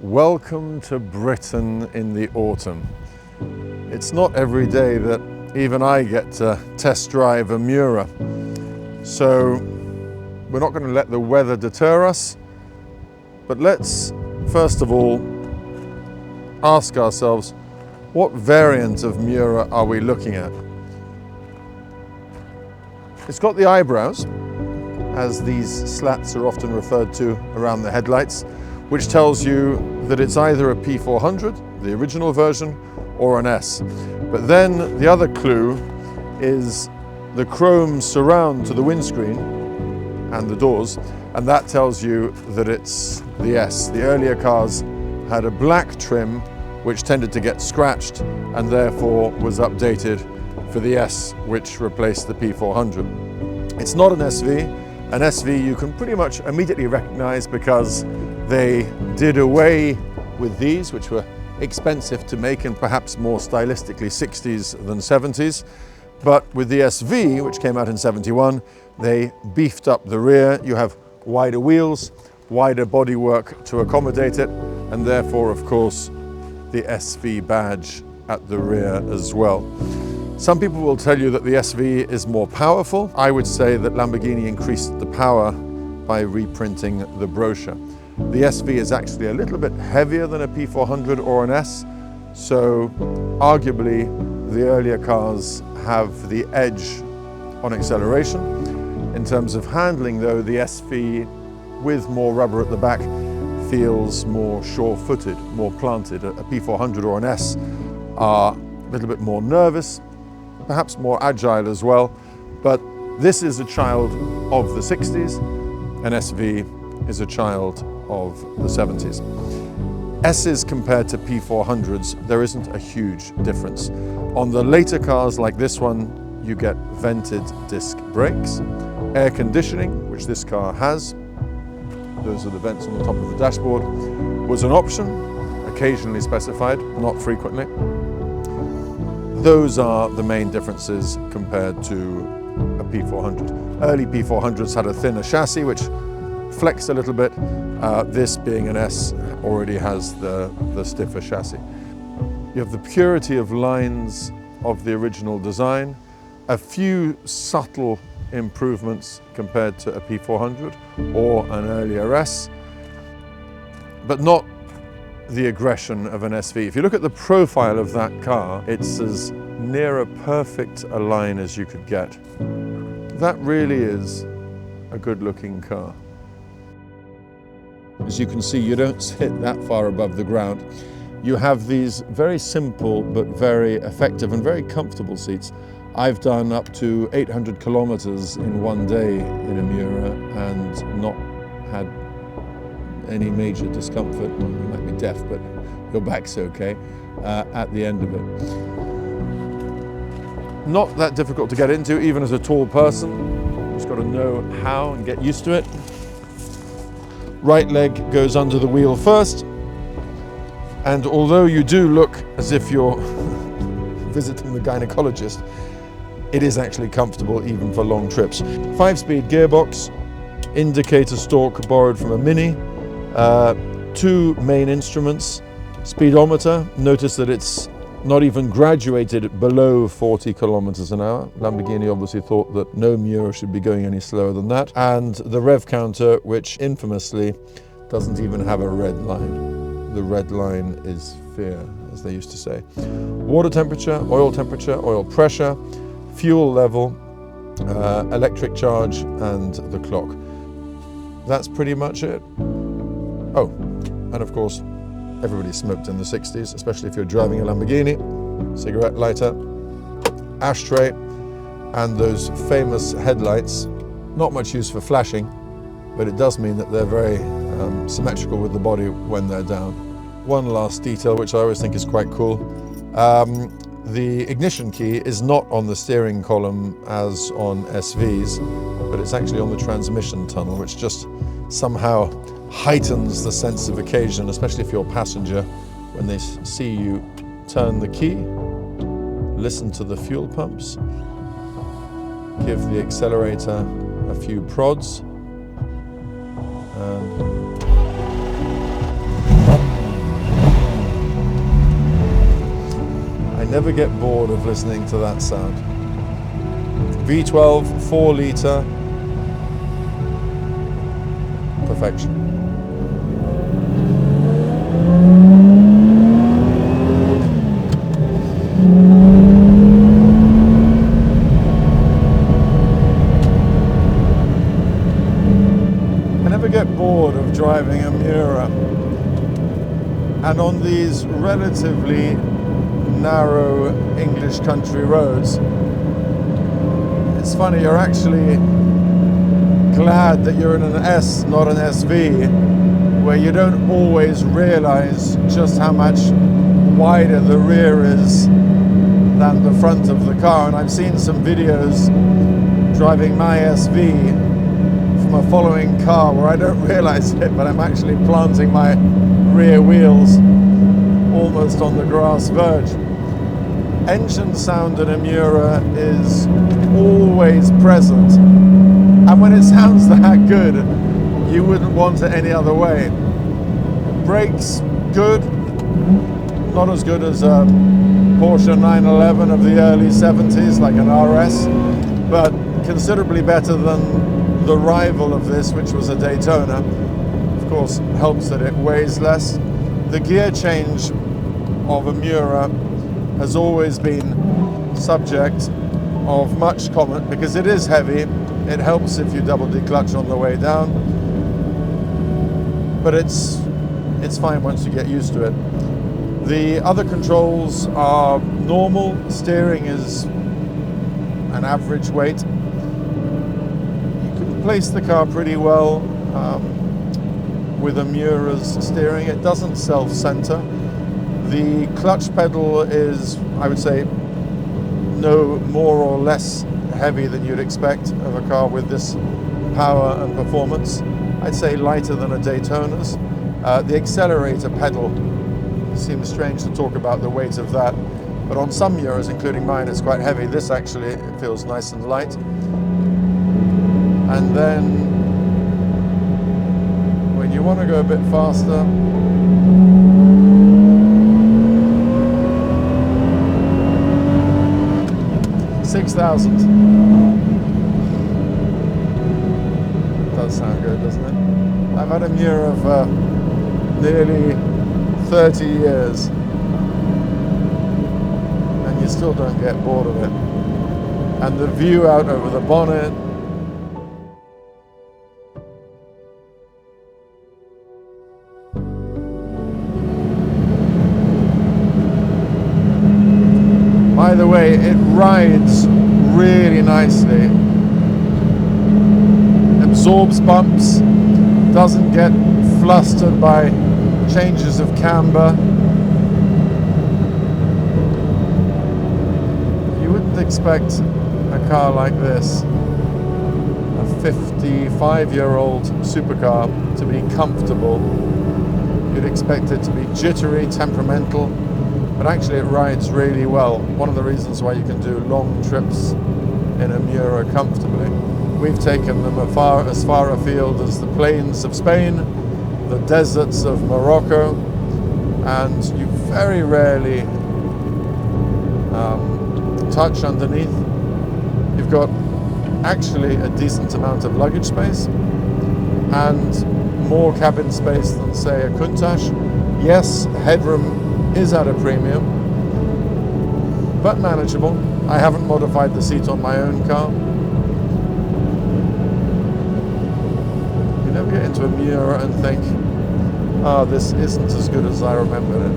Welcome to Britain in the autumn. It's not every day that even I get to test drive a Miura. So we're not going to let the weather deter us, but let's first of all ask ourselves, what variant of Miura are we looking at? It's got the eyebrows, as these slats are often referred to around the headlights, which tells you that it's either a P400, the original version, or an S. But then the other clue is the chrome surround to the windscreen and the doors, and that tells you that it's the S. The earlier cars had a black trim which tended to get scratched and therefore was updated for the S, which replaced the P400. It's not an SV. An SV you can pretty much immediately recognize because they did away with these, which were expensive to make and perhaps more stylistically 60s than 70s. But with the SV, which came out in 71, they beefed up the rear. You have wider wheels, wider bodywork to accommodate it, and therefore, of course, the SV badge at the rear as well. Some people will tell you that the SV is more powerful. I would say that Lamborghini increased the power by reprinting the brochure. The SV is actually a little bit heavier than a P400 or an S, so arguably the earlier cars have the edge on acceleration. In terms of handling though, the SV with more rubber at the back feels more sure-footed, more planted. A P400 or an S are a little bit more nervous, perhaps more agile as well, but this is a child of the 60s, an SV is a child of the 70s. S's compared to P400s, there isn't a huge difference. On the later cars like this one, you get vented disc brakes, air conditioning, which this car has. Those are the vents on the top of the dashboard, was an option, occasionally specified, not frequently. Those are the main differences compared to a P400. Early P400s had a thinner chassis, which flexed a little bit. This, being an S, already has the stiffer chassis. You have the purity of lines of the original design, a few subtle improvements compared to a P400 or an earlier S, but not the aggression of an SV. If you look at the profile of that car, it's as near a perfect a line as you could get. That really is a good-looking car. As you can see, you don't sit that far above the ground. You have these very simple but very effective and very comfortable seats. I've done up to 800 kilometers in one day in a Miura and not had any major discomfort. Well, you might be deaf, but your back's okay at the end of it. Not that difficult to get into, even as a tall person. Just got to know how and get used to it. Right leg goes under the wheel first, and although you do look as if you're visiting the gynecologist, it is actually comfortable even for long trips. 5-speed gearbox, indicator stalk borrowed from a Mini, 2 main instruments, speedometer. Notice that it's not even graduated below 40 kilometers an hour. Lamborghini obviously thought that no Miura should be going any slower than that. And the rev counter, which infamously doesn't even have a red line. The red line is fear, as they used to say. Water temperature, oil pressure, fuel level, electric charge, and the clock. That's pretty much it. Oh, and of course, everybody smoked in the 60s, especially if you're driving a Lamborghini. Cigarette lighter, ashtray, and those famous headlights. Not much use for flashing, but it does mean that they're very symmetrical with the body when they're down. One last detail, which I always think is quite cool. The ignition key is not on the steering column as on SVs, but it's actually on the transmission tunnel, which just somehow heightens the sense of occasion, especially if you're a passenger, when they see you turn the key, listen to the fuel pumps, give the accelerator a few prods, and never get bored of listening to that sound. V12, 4 litre, perfection. I never get bored of driving a Miura, and on these relatively narrow English country roads, it's funny, you're actually glad that you're in an S, not an SV, where you don't always realize just how much wider the rear is than the front of the car. And I've seen some videos driving my SV from a following car where I don't realize it, but I'm actually planting my rear wheels almost on the grass verge. Engine sound in a Miura is always present, and when it sounds that good, you wouldn't want it any other way. Brakes, good, not as good as a Porsche 911 of the early 70s, like an RS, but considerably better than the rival of this, which was a Daytona. Of course, helps that it weighs less. The gear change of a Miura has always been subject of much comment because it is heavy. It helps if you double declutch on the way down, but it's fine once you get used to it. The other controls are normal. Steering is an average weight. You can place the car pretty well with a Miura's steering. It doesn't self-center. The clutch pedal is, I would say, no more or less heavy than you'd expect of a car with this power and performance. I'd say lighter than a Daytona's. The accelerator pedal seems strange to talk about the weight of that, but on some Miuras, including mine, it's quite heavy. This actually feels nice and light. And then when you want to go a bit faster, $6,000. Does sound good, doesn't it? I've had a Miura for nearly 30 years, and you still don't get bored of it. And the view out over the bonnet, by the way, it rides really nicely, absorbs bumps, doesn't get flustered by changes of camber. You wouldn't expect a car like this, a 55-year-old supercar, to be comfortable. You'd expect it to be jittery, temperamental, but actually it rides really well. One of the reasons why you can do long trips in a Miura comfortably. We've taken them as far afield as the plains of Spain, the deserts of Morocco, and you very rarely touch underneath. You've got actually a decent amount of luggage space and more cabin space than, say, a Countach. Yes, headroom is at a premium, but manageable. I haven't modified the seat on my own car. You never get into a Miura and think, oh, this isn't as good as I remembered it.